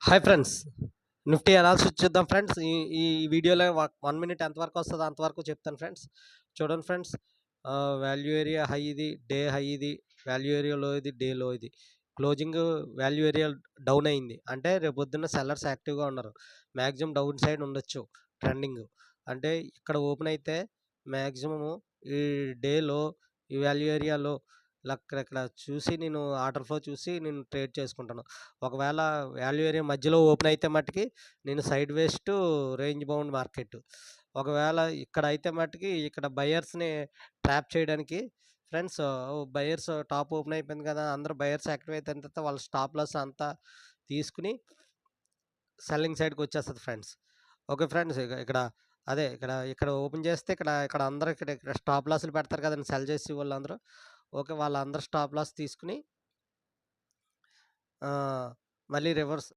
Hi friends. Nifty analysis చూద్దాం friends. ఈ ఈ వీడియోలో 1 మినిట్ ఎంతవరకు వస్తదో అంతవరకు చెప్తాను ఫ్రెండ్స్. చూడండి ఫ్రెండ్స్. వాల్యూ ఏరియా హై ఇది, డే హై ఇది, వాల్యూ ఏరియా లో ఇది, డే లో ఇది. క్లోజింగ్ వాల్యూ ఏరియా డౌన్ అయింది. అంటే రేపొద్దున్న సెల్లర్స్ యాక్టివ్‌గా ఉన్నారు. మాక్సిమం డౌన్ సైడ్ ఉండొచ్చు ట్రెండింగ్. అంటే ఇక్కడ ఓపెన్ అయితే మాక్సిమము ఈ డేలో ఈ వాల్యూ ఏరియాలో ఇలా ఇక్కడ చూసి నేను ఆర్డర్ ఫ్లో చూసి నేను ట్రేడ్ చేసుకుంటాను. ఒకవేళ వాల్యూ ఏరియా మధ్యలో ఓపెన్ అయితే మట్టుకి నేను side ways to range bound market. ఒకవేళ ఇక్కడైతే మట్టుకి ఇక్కడ బయర్స్‌ని ట్రాప్ చేయడానికి ఫ్రెండ్స్, బయర్స్ టాప్ ఓపెన్ అయిపోయింది కదా! అందరూ బయర్స్ యాక్టివ్ అయిపోయిన తర్వాత వాళ్ళ స్టాప్ లాస్ అంతా తీసుకొని సెల్లింగ్ సైడ్‌కొచ్చేస్తది ఫ్రెండ్స్. Okay friends. ఇక్కడ అదే ఇక్కడ ఓపెన్ చేస్తే ఇక్కడ అందరూ ఇక్కడ స్టాప్ లాస్‌లు పెడతారు కదండీ! సెల్ చేసేవాళ్ళందరూ. ఓకే. వాళ్ళందరూ స్టాప్ లాస్ తీసుకొని మళ్ళీ రివర్స్